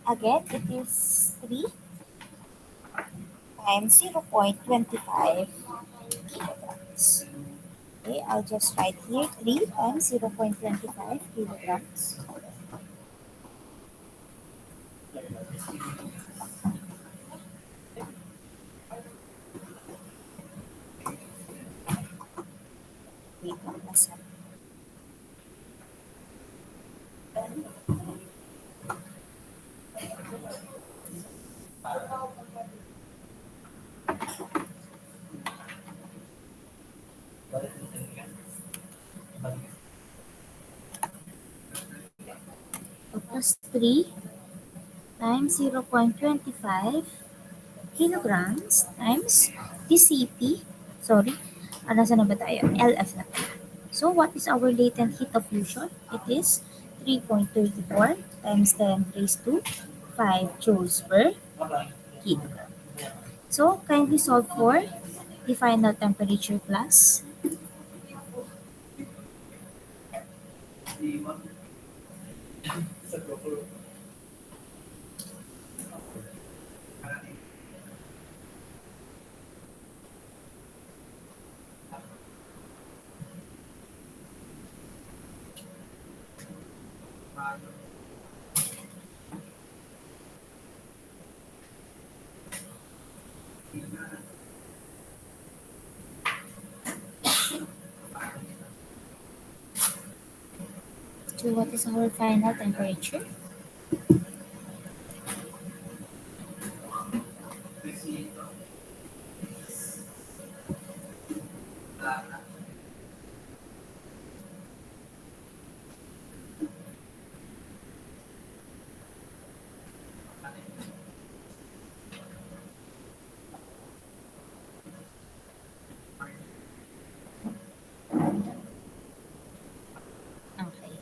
Again, it is 3 times 0.25 kilograms. Okay, I'll just write here 3 times 0.25 kilograms. Wait lang, nasa. Plus 3 times 0.25 kilograms times dCp, sorry, nasa na ba tayo? LF na tayo. So, what is our latent heat of fusion? It is 3.34 times 10 raised to 5 joules per kilogram. So, kindly solve for the final temperature class. So, what is our final temperature? Okay.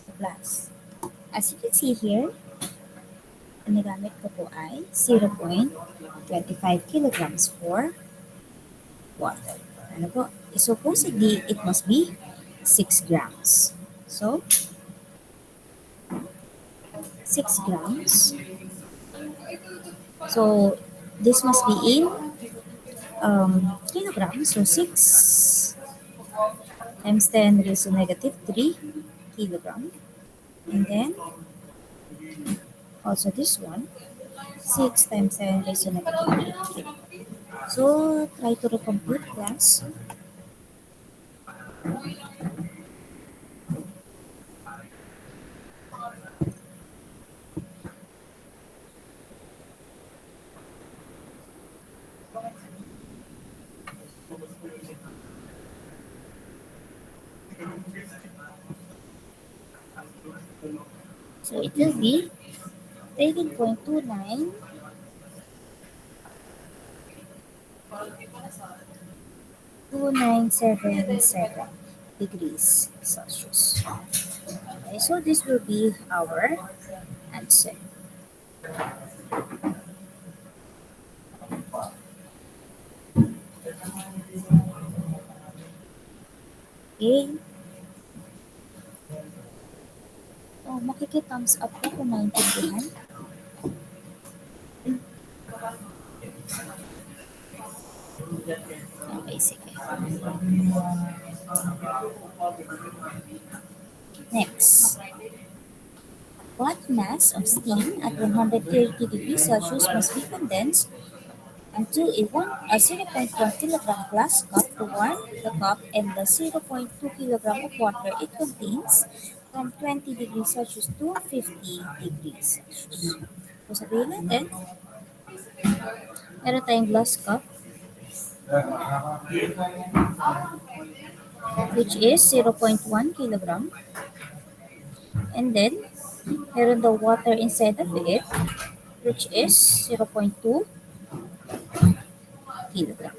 So, plus. As you can see here, ang nagamit ko po ay 0.25 kilograms for water. Ano po? Supposedly, it must be 6 grams. So, 6 grams. So, this must be in kilograms. So, 6 times 10 raised to negative 3 kilogram. And then, also this one, 6 times 10 raised to negative 3. So, try to recompute class. So, it will be 13.29 2977 degrees Celsius. Okay, so this will be our answer. Okay. Oh, makiki-thumbs up po kung naintindihan. Okay, sige. Next. What mass of steam at 130 degrees Celsius must be condensed into a 0.1 kilogram glass cup to warm the cup and the 0.2 kilogram of water it contains from 20 degrees Celsius to 50 degrees Celsius. So sabihin natin, meron tayong glass cup which is 0.1 kilogram, and then meron the water inside of it which is 0.2 kilogram,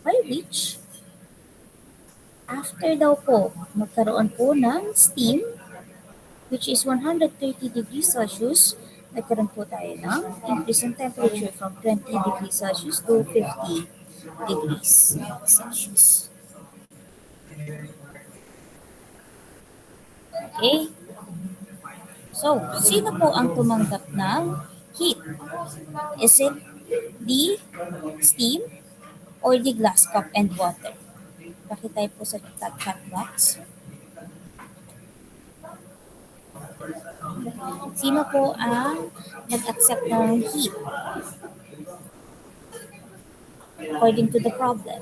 by which After daw po, magkaroon po ng steam, which is 130 degrees Celsius, nagkaroon po tayo ng increase in temperature from 20 degrees Celsius to 50 degrees Celsius. Okay? So, sino po ang tumanggap ng heat? Is it the steam or the glass cup and water? Pakitay po sa chat box. Sino po ang nag-accept ng heat? According to the problem.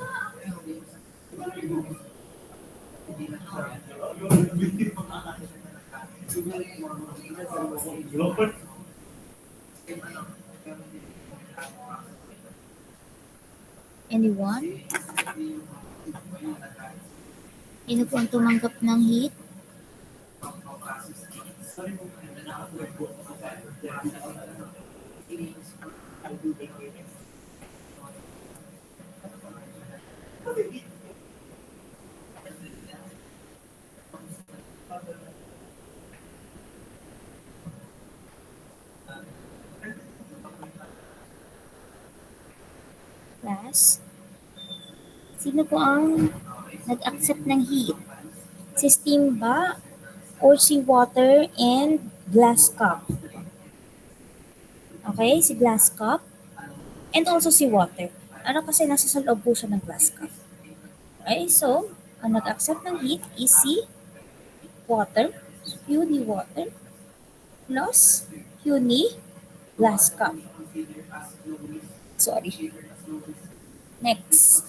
Anyone? Sino po ang tumanggap ng heat? Class? Sino po ang nag-accept ng heat? Si steam ba or si water and glass cup? Okay, si glass cup and also si water. Ano kasi nasa sa loob po siya ng glass cup. Okay, so ang nag-accept ng heat is si water, Q ni water, plus Q ni glass cup. Sorry. Next.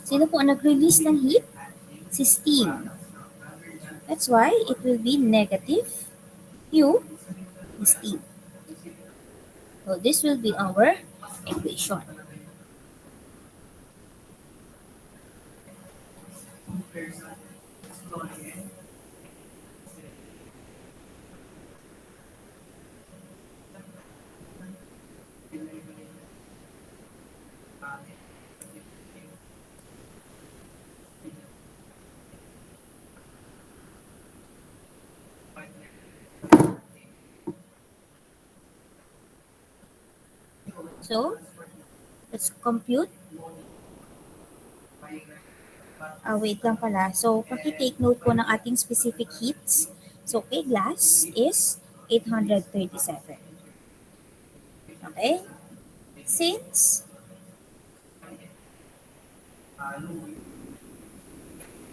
Sino po ang nag-release ng heat? Si steam. That's why it will be negative Q ni steam. So this will be our equation. So, let's compute. Wait lang pala. So, paki-take note po ng ating specific heats. So, okay, glass is 837. Okay? Since,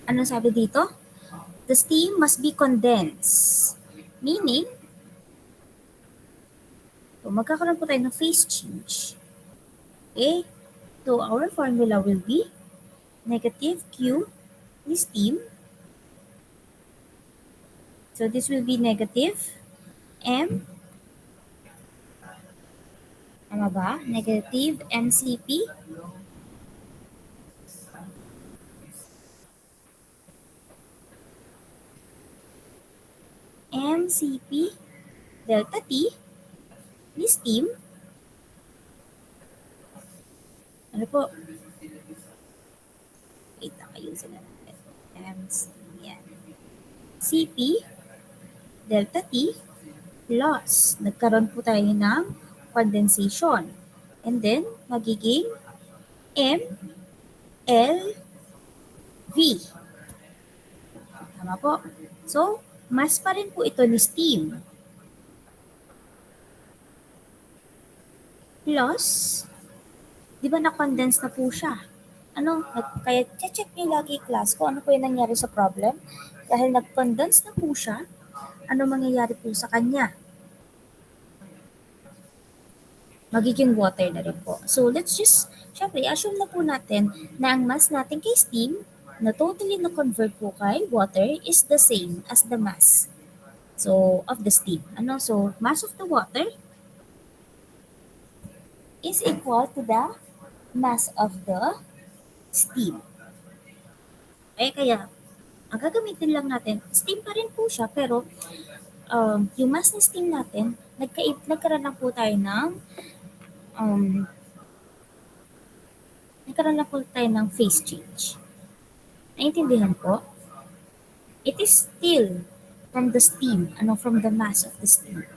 ano sabi dito? The steam must be condensed. Meaning, so magkakaroon po tayo ng phase change. Okay? So, our formula will be negative Q ni steam. So, this will be negative M. Tama ba? Negative MCP. MCP delta T ni steam. Ano po? Wait lang, ayusin na natin. Yan. CP delta T plus nagkaroon po tayo ng condensation. And then, magiging M L V. Tama po. So, mass pa rin po ito ni steam. Plus, di ba na-condense na po siya? Kaya check niyo lagi class ko ano po yung nangyari sa problem. Dahil nag-condense na po siya, ano mangyayari po sa kanya? Magiging water na rin po. So, let's just, syempre, assume na po natin na ang mass natin kay steam na totally na-convert po kay water is the same as the mass of the steam. So, mass of the water is equal to the mass of the steam. Okay, kaya, ang gagamitin lang natin, steam pa rin po siya, pero yung mass ng steam natin, nagkaroon lang po tayo ng phase change. Naintindihan po? It is still from the steam, from the mass of the steam.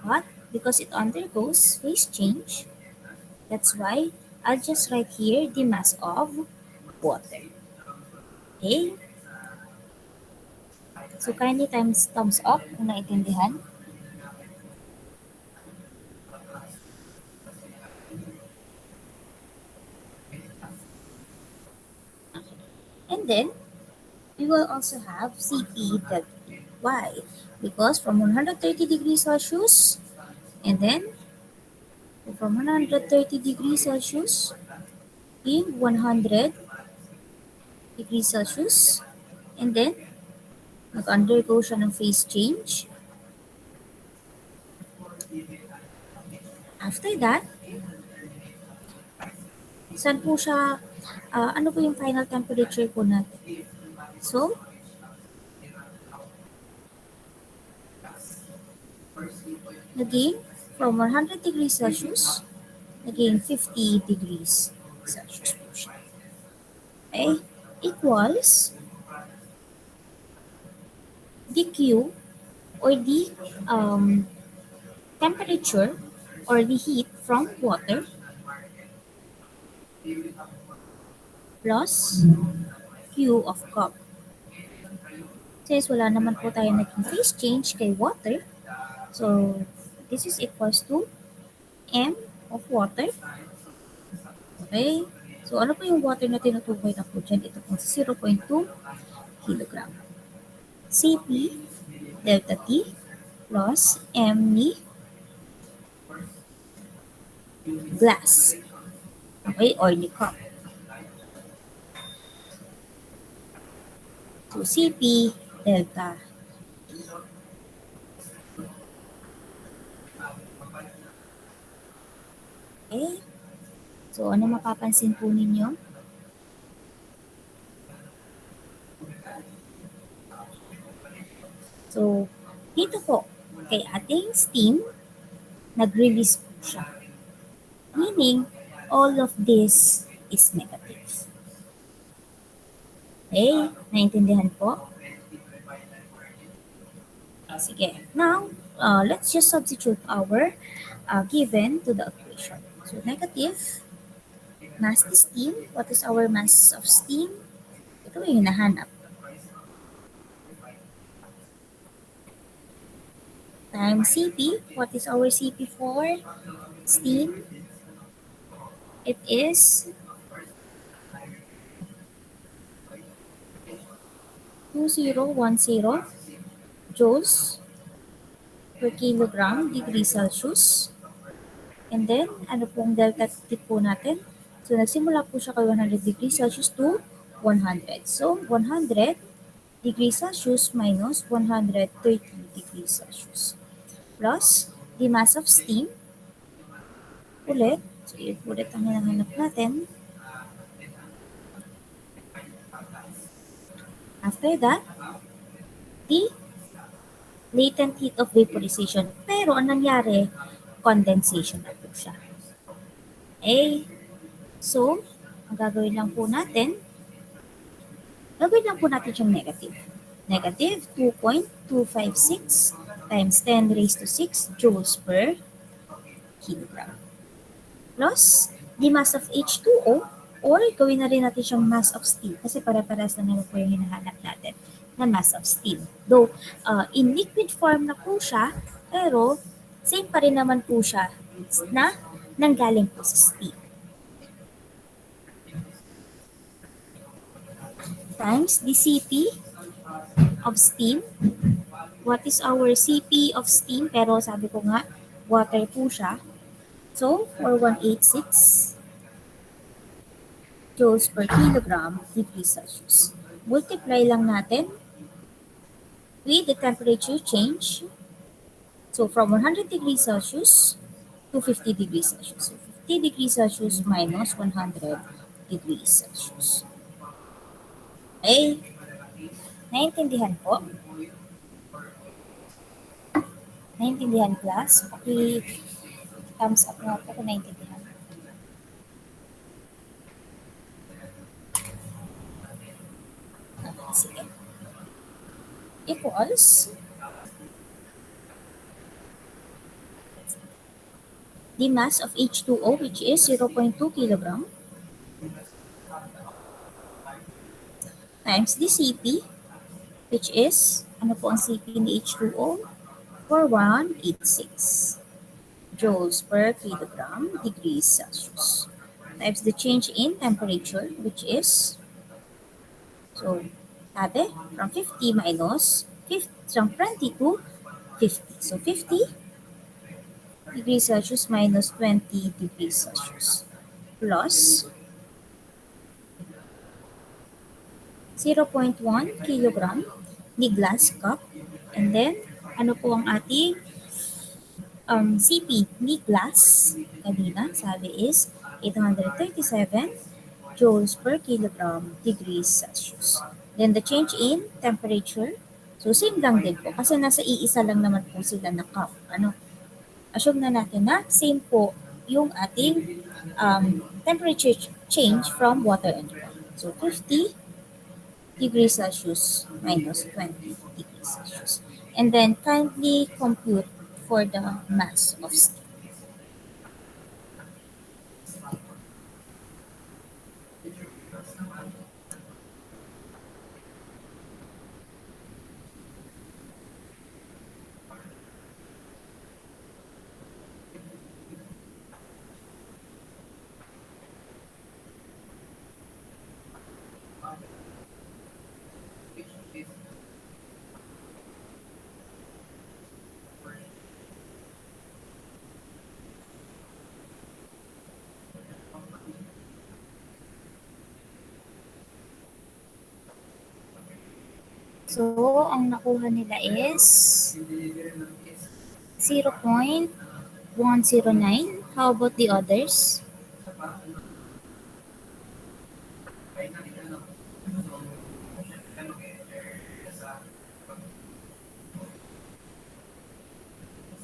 But because it undergoes phase change, that's why I'll just write here the mass of water. Okay? So kindly thumbs up kung naintindihan. And then, we will also have Cp delta T. Why? Because from 130 degrees Celsius, and then from 130 degrees Celsius in 100 degrees Celsius, and then nag-undergo siya ng phase change. After that, saan po siya, ano po yung final temperature po natin? So, naging from 100 degrees Celsius, naging 50 degrees Celsius po siya. Okay? Equals dq or the temperature or the heat from water plus Q of cup. Since wala naman po tayo naging phase change kay water, so this is equals to M of water. Okay? So ano po yung water na tinutukoy na po dyan? Ito po 0.2 kilogram. Cp delta T plus M ni glass. Okay? Or ni cup. So Cp delta T. Okay? So ano mapapansin po ninyo? So, dito po, kay ating steam, nag-release po siya. Meaning, all of this is negative. Okay? Naintindihan po? Sige. Now, let's just substitute our given to the equation. So, negative, mass to steam. What is our mass of steam? Ito yung hinahanap. Times Cp. What is our Cp for steam? It is 2010 joules per kilogram degree Celsius. And then, ano pong delta T po natin? So, nagsimula po siya kay 100 degrees Celsius to 100. So, 100 degrees Celsius minus 130 degrees Celsius. Plus, the mass of steam, ulit. So, ulit ang hinahanap natin. After that, the latent heat of vaporization. Pero, ang nangyari, condensation na po siya. Okay? So, ang gagawin lang po natin siyang negative. Negative 2.256 times 10 raised to 6 joules per kilogram. Plus, the mass of H2O, or gawin na rin natin siyang mass of steam kasi para-paras na naman po yung hinahanap natin na mass of steam. Though, in liquid form na po siya, pero same pa rin naman po siya na nanggaling po sa steam. Times the Cp of steam. What is our Cp of steam? Pero sabi ko nga, water po siya. So, 4186 joules per kilogram degree Celsius. Multiply lang natin with the temperature change. So, from 100 degrees Celsius to 50 degrees Celsius. So, 50 degrees Celsius minus 100 degrees Celsius. Okay? Naintindihan po? Naintindihan class? Okay, thumbs up nga po kung naintindihan. Sige. Equals the mass of H2O, which is 0.2 kilogram, times the Cp, which is, ano po ang Cp ni H2O? 4186 joules per kilogram degrees Celsius, times the change in temperature, which is, so, sabi, from 50 minus 50, from 20 to 50. So, 50 degrees Celsius minus 20 degrees Celsius plus 0.1 kilogram ni glass cup. And then, ano po ang ating CP ni glass? Kanina, sabi is 837 joules per kilogram degrees Celsius. Then, the change in temperature. So, same lang din po. Kasi nasa iisa lang naman po sila na cup. Ano? Assume na natin na same po yung ating temperature change from water and oil. So, 50 degrees Celsius minus 20 degrees Celsius. And then kindly compute for the mass of steel. So, ang nakuha nila is 0.109. How about the others?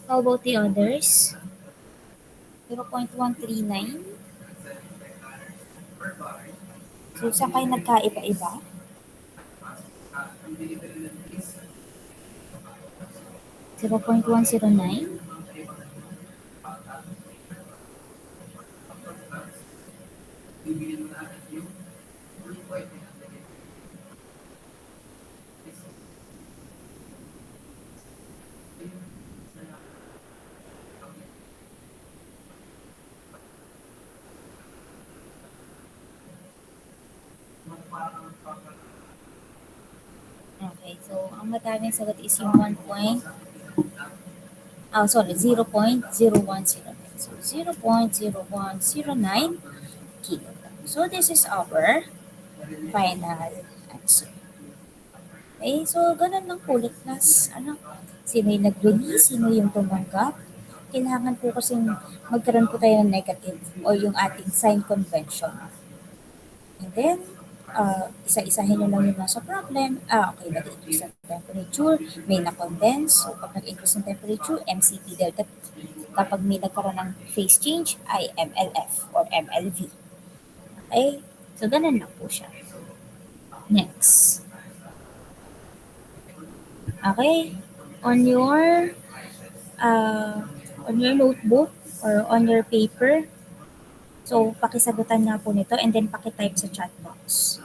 How about the others? 0.139. So, saan kayo nagkaiba-iba? Zero point 109. Okay, so ang madaming sagot is yung 0.0109. So 0.0109 kilogram. So this is our final answer. Okay, so ganun lang po ulit plus, sino yung nag-release, sino yung tumanggap. Kailangan po kasing magkaroon po tayo ng negative o yung ating sign convention. And then, isa-isahin nyo lang yung nasa problem. Okay, nag-increase ng temperature, may na-condense. So, pag nag-increase ng temperature, MCP delta T. Kapag may nagkaroon ng phase change, ay MLF or MLV. Okay? So, ganun lang po siya. Next. Okay? On your notebook or on your paper, so, pakisagutan nga po nito and then pakitype sa chat box.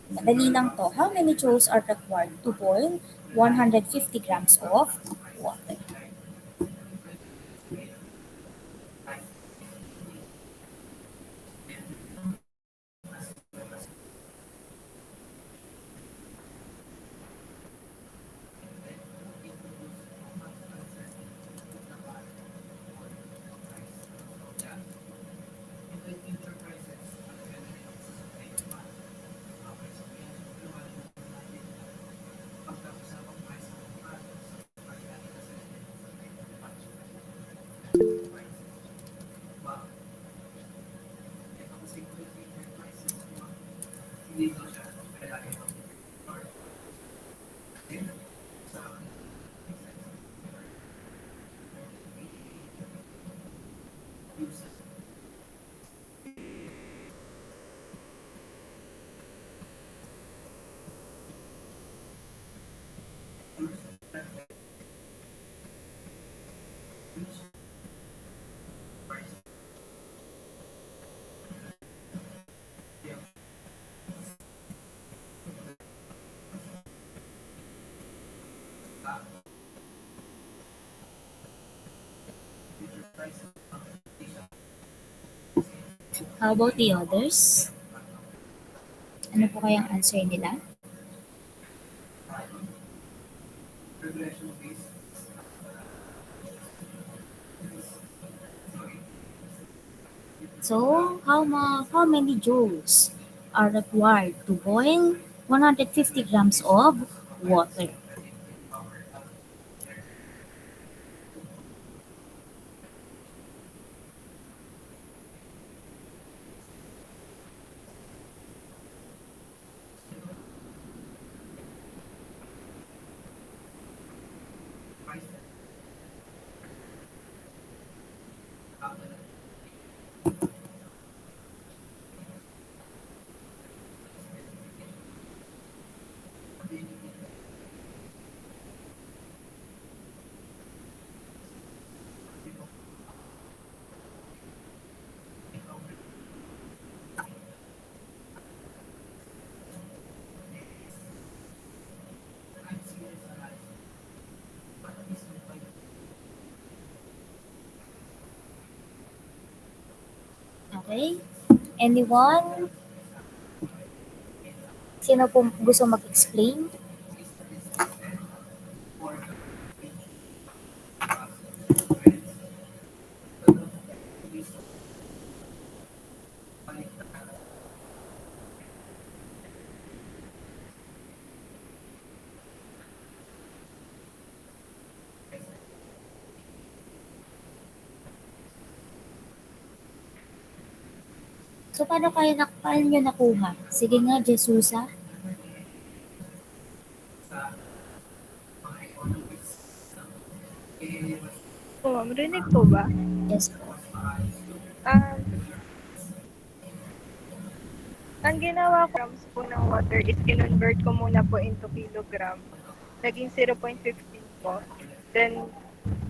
Madali lang to. How many joules are required to boil 150 grams of water? How about the others? Ano po kayang answer nila? So, how many joules are required to boil 150 grams of water? Okay? Anyone? Sino po gusto mag-explain? So, paano nyo nakuha? Sige nga, Jesusa. Po, ma'am, rinig po ba? Yes po. Um, ang ginawa ko grams po ng water is kinonvert ko muna po into kilogram. Naging 0.15 po. Then,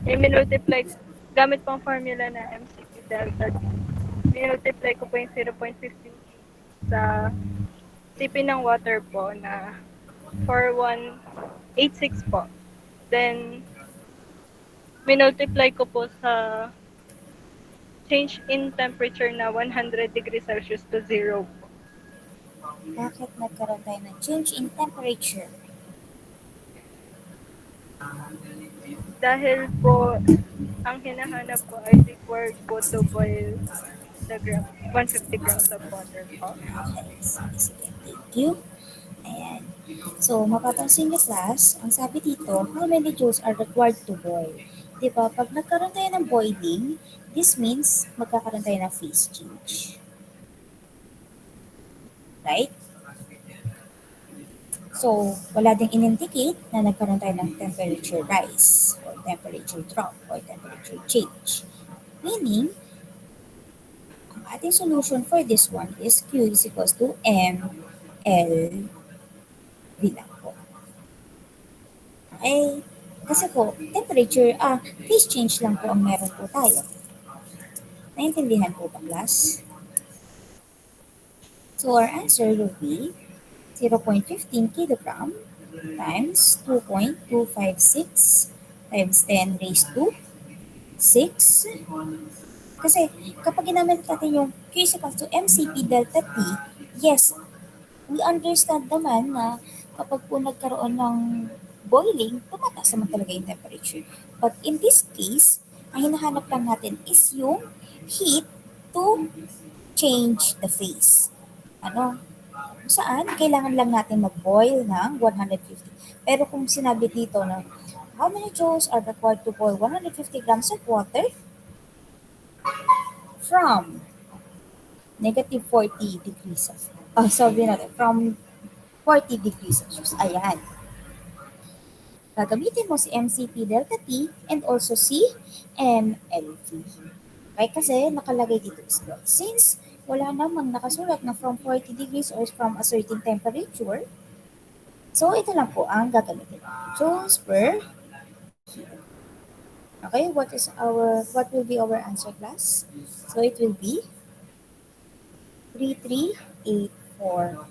i-multiply gamit pong formula na MCQ delta T. Minultiply ko po yung 0.15 sa TP ng water po na 4186 po. Then, minultiply ko po sa change in temperature na 100 degrees Celsius to 0 po. Bakit nagkaroon tayo ng change in temperature? Dahil po, ang hinahanap ko ay required po to boil the 150 grams of water po. Okay, sige. Thank you. Ayan. So, mapapansin niyo class, ang sabi dito, how many joules are required to boil? Di ba? Pag nagkaroon tayo ng boiling, this means magkakaroon tayo ng phase change. Right? So, wala ding in-indicate na nagkaroon tayo ng temperature rise or temperature drop or temperature change. Meaning, ang ating solution for this one is Q is equals to M L V lang po. Okay? Kasi po, phase change lang po ang meron po tayo. Naintindihan po ba, class? So, our answer will be 0.15 kilogram times 2.256 times 10 raised to 6. Kasi kapag ginamit natin yung Q is equals to MCP delta T, yes, we understand naman na kapag po nagkaroon ng boiling, tumataas naman talaga yung temperature. But in this case, ang hinahanap lang natin is yung heat to change the phase. Ano? Kung saan, kailangan lang natin mag-boil ng 150. Pero kung sinabi dito na how many joules are required to boil 150 grams of water from negative 40 degrees Celsius. Sabi natin, from 40 degrees Celsius. Ayan. Gagamitin mo si MCP delta T and also si MLV. Okay, kasi nakalagay dito is well. Since wala namang nakasulat na from 40 degrees or from a certain temperature, so ito lang po ang gagamitin. Joules per kilo. Okay, what will be our answer, class? So it will be 338400.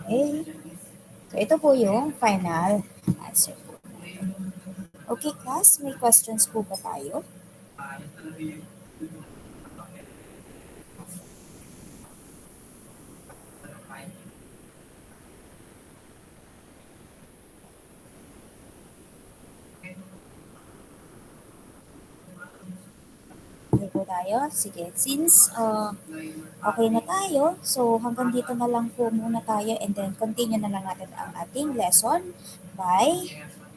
Okay. So ito po yung final answer. Okay, class, may questions po ba tayo? Okay po tayo? Sige, since okay na tayo, so hanggang dito na lang po muna tayo and then continue na lang natin ang ating lesson by